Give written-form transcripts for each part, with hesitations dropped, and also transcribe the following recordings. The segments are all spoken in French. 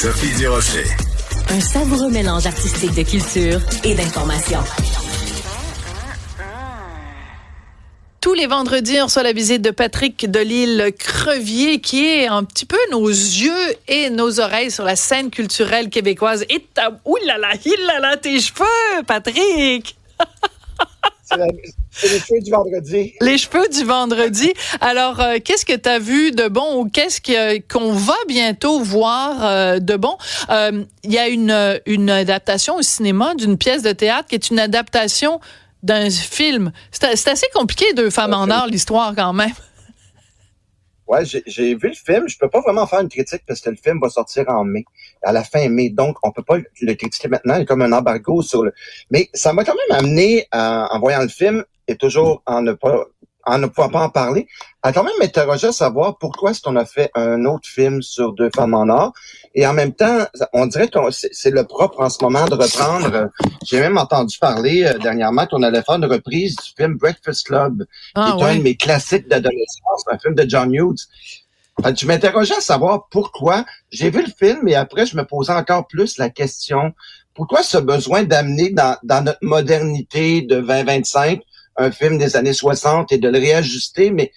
Sophie Durocher. Un savoureux mélange artistique de culture et d'information. Tous les vendredis, on reçoit la visite de Patrick Delisle-Crevier, qui est un petit peu nos yeux et nos oreilles sur la scène culturelle québécoise. Et oulala, tes cheveux, Patrick! C'est les cheveux du vendredi. Les cheveux du vendredi. Alors, qu'est-ce que tu as vu de bon ou qu'est-ce qu'on va bientôt voir de bon? Il y a une adaptation au cinéma d'une pièce de théâtre qui est une adaptation d'un film. C'est assez compliqué, Deux femmes en or, l'histoire, quand même. Ouais, j'ai vu le film. Je peux pas vraiment faire une critique parce que le film va sortir en mai, à la fin mai. Donc, on peut pas le critiquer maintenant. Il y a comme un embargo sur le... Mais ça m'a quand même amené, en voyant le film, et toujours en ne pouvant pas en parler, à quand même m'interroger à savoir pourquoi est-ce qu'on a fait un autre film sur Deux femmes en or. Et en même temps, on dirait que c'est le propre en ce moment de reprendre. J'ai même entendu parler dernièrement qu'on allait faire une reprise du film Breakfast Club, qui est un de mes classiques d'adolescence, un film de John Hughes. Fait, je m'interrogeais à savoir pourquoi. J'ai vu le film et après, je me posais encore plus la question, pourquoi ce besoin d'amener dans notre modernité de 2025 un film des années 60 et de le réajuster, mais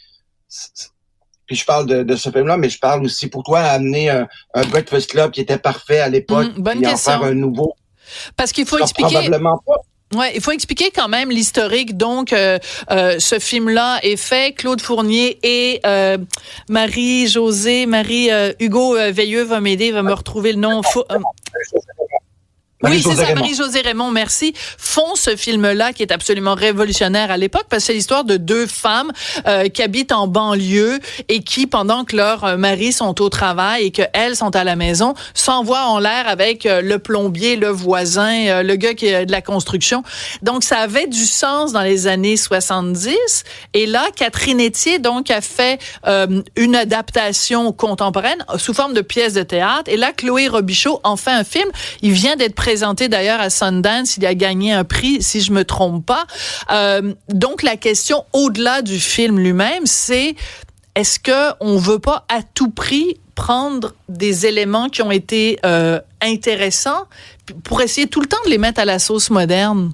puis je parle de ce film-là, mais je parle aussi pourquoi amener un Breakfast Club qui était parfait à l'époque, bonne et en question. faire un nouveau. Parce qu'il faut expliquer. Probablement pas. Ouais, il faut expliquer quand même l'historique. Donc, ce film-là est fait. Claude Fournier et Hugo Veilleux va m'aider, va me retrouver le nom. Oui, c'est ça, Marie-Josée Raymond, merci, font ce film-là qui est absolument révolutionnaire à l'époque parce que c'est l'histoire de deux femmes qui habitent en banlieue et qui, pendant que leurs maris sont au travail et qu'elles sont à la maison, s'envoient en l'air avec le plombier, le voisin, le gars qui est de la construction. Donc, ça avait du sens dans les années 70. Et là, Catherine Etier, donc, a fait une adaptation contemporaine sous forme de pièce de théâtre. Et là, Chloé Robichaud en fait un film. Il vient d'être présenté d'ailleurs à Sundance, il a gagné un prix, si je me trompe pas. Donc la question au-delà du film lui-même, c'est est-ce que on veut pas à tout prix prendre des éléments qui ont été intéressants pour essayer tout le temps de les mettre à la sauce moderne?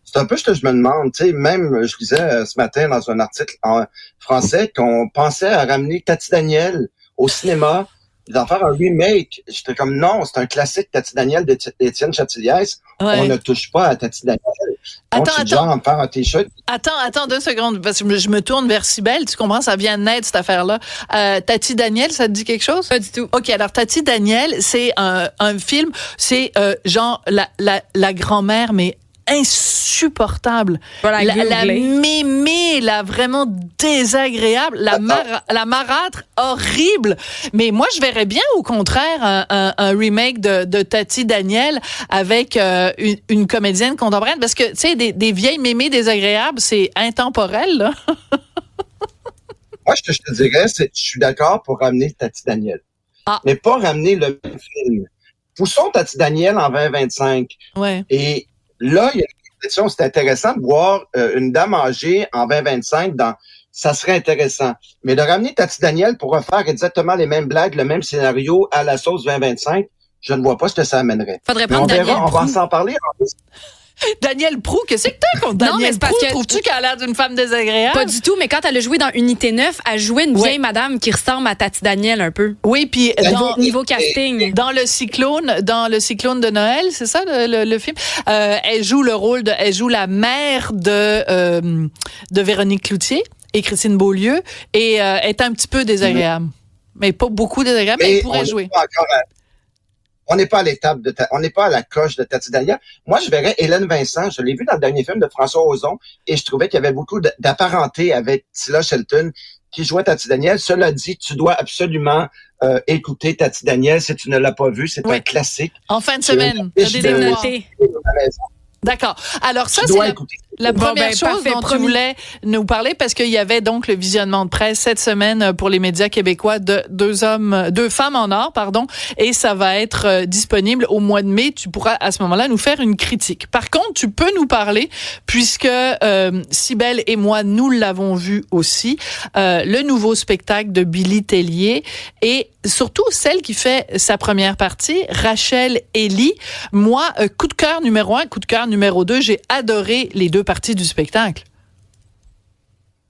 C'est un peu ce que je me demande. Tu sais, même, je lisais ce matin dans un article en français qu'on pensait à ramener Tati Daniel au cinéma, d'en faire un remake. J'étais comme, non, c'est un classique Tati Daniel d'Étienne Châtiliès. Ouais. On ne touche pas à Tati Daniel. Attends. Genre en faire un t-shirt. Attends 2 secondes, parce que je me tourne vers Cybèle. Tu comprends, ça vient de naître, cette affaire-là. Tati Daniel, ça te dit quelque chose? Pas du tout. OK, alors Tati Daniel, c'est un film, c'est genre la grand-mère, mais insupportable. Voilà, la mémé, la vraiment désagréable, la marâtre horrible. Mais moi, je verrais bien, au contraire, un remake de Tati Daniel avec une comédienne contemporaine, parce que, tu sais, des vieilles mémées désagréables, c'est intemporel, là. Moi, ce que je te dirais, c'est que je suis d'accord pour ramener Tati Daniel. Mais pas ramener le même film. Poussons Tati Daniel en 2025. Ouais. Et là, il y a une question, c'est intéressant de voir une dame âgée en 2025 ça serait intéressant. Mais de ramener Tati Daniel pour refaire exactement les mêmes blagues, le même scénario à la sauce 2025, je ne vois pas ce que ça amènerait. Faudrait prendre Daniel Prou. On va s'en parler. Daniel Prou, qu'est-ce que t'as contre Daniel Prou? Trouves-tu qu'elle a l'air d'une femme désagréable? Pas du tout, mais quand elle a joué dans Unité 9, elle jouait une vieille madame qui ressemble à Tati Daniel un peu. Oui, puis niveau casting. Dans le cyclone de Noël, c'est ça le film? Elle joue elle joue la mère de Véronique Cloutier et Christine Beaulieu et est un petit peu désagréable. Mais pas beaucoup désagréable, mais elle pourrait jouer. On n'est pas à l'étape on n'est pas à la coche de Tati Daniel. Moi, je verrais Hélène Vincent. Je l'ai vu dans le dernier film de François Ozon et je trouvais qu'il y avait beaucoup d'apparenté avec Tila Shelton qui jouait Tati Daniel. Cela dit, tu dois absolument écouter Tati Daniel si tu ne l'as pas vu. C'est un classique. En fin de semaine. J'ai noté. D'accord. Alors ça, La première chose parfait, dont tu promis. voulais nous parler, parce qu'il y avait donc le visionnement de presse cette semaine pour les médias québécois de deux femmes en or, et ça va être disponible au mois de mai. Tu pourras à ce moment-là nous faire une critique. Par contre, tu peux nous parler, puisque Cybèle et moi, nous l'avons vu aussi, le nouveau spectacle de Billy Tellier et surtout celle qui fait sa première partie, Rachel Ellie. Moi, coup de cœur numéro 1, coup de cœur numéro 2, j'ai adoré les deux parties du spectacle.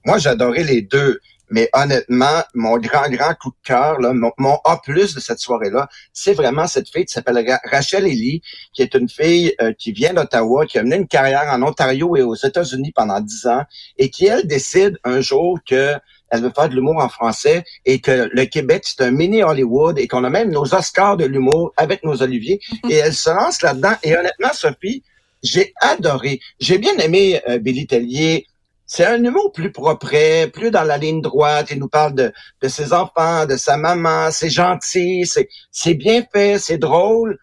Moi, j'ai adoré les deux. Mais honnêtement, mon grand coup de cœur, là, mon A+ de cette soirée-là, c'est vraiment cette fille qui s'appelle Rachel Ellie, qui est une fille qui vient d'Ottawa, qui a mené une carrière en Ontario et aux États-Unis pendant 10 ans, et qui, elle, décide un jour que elle veut faire de l'humour en français et que le Québec, c'est un mini Hollywood et qu'on a même nos Oscars de l'humour avec nos Olivier. Et elle se lance là-dedans. Et honnêtement, Sophie, j'ai adoré. J'ai bien aimé Billy Tellier. C'est un humour plus propre, plus dans la ligne droite. Il nous parle de ses enfants, de sa maman. C'est gentil, c'est bien fait, c'est drôle.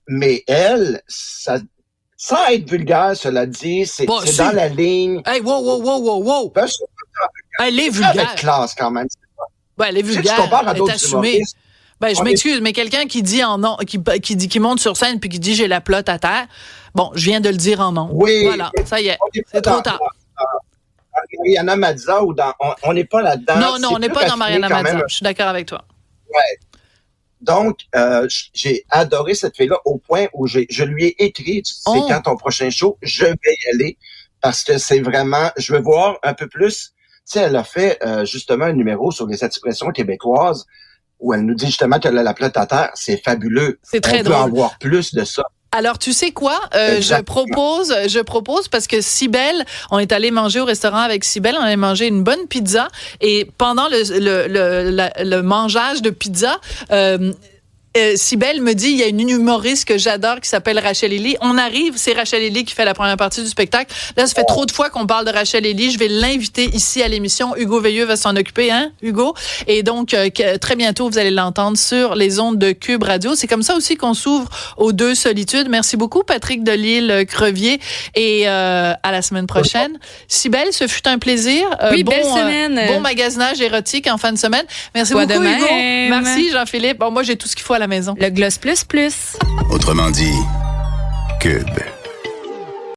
Mais elle, ça, sans être vulgaire, cela dit, c'est Si. dans la ligne. Hey, wow. Ben, Elle est avec vulgaire. classe quand même. Ben, elle est Si tu vulgaire. compares à Elle est d'autres assumée. humoristes, Ben, je m'excuse, mais quelqu'un qui dit en nom, qui monte sur scène puis qui dit j'ai la plotte à terre. Bon, je viens de le dire en nom. Oui. Voilà, ça y est. C'est trop tard. Mariana Mazza ou on n'est pas là-dedans. Non, on n'est pas dans Mariana Mazza. Je suis d'accord avec toi. Ouais. Donc, j'ai adoré cette fille-là au point où je lui ai écrit, c'est quand ton prochain show, je vais y aller parce que c'est vraiment, je veux voir un peu plus. Tu sais, elle a fait justement un numéro sur les expressions québécoises où elle nous dit justement qu'elle a la plotte à terre. C'est fabuleux. C'est très drôle. On peut en voir plus de ça. Alors, tu sais quoi? Je propose, parce que Cybèle, on est allé manger au restaurant avec Cybèle, on allait manger une bonne pizza, et pendant le mangeage de pizza, Cybèle me dit, il y a une humoriste que j'adore qui s'appelle Rachel Ellie. On arrive, c'est Rachel Ellie qui fait la première partie du spectacle. Là, ça fait trop de fois qu'on parle de Rachel Ellie. Je vais l'inviter ici à l'émission. Hugo Veilleux va s'en occuper, hein, Hugo? Et donc, très bientôt, vous allez l'entendre sur les ondes de Cube Radio. C'est comme ça aussi qu'on s'ouvre aux deux solitudes. Merci beaucoup, Patrick Delisle-Crevier. Et à la semaine prochaine. Cybèle, ce fut un plaisir. Oui, belle semaine. Bon magasinage érotique en fin de semaine. Merci Toi beaucoup, de même. Hugo. Merci, Jean-Philippe. Bon, moi, j'ai tout ce qu'il faut à la maison. Le gloss plus. Autrement dit, Cube.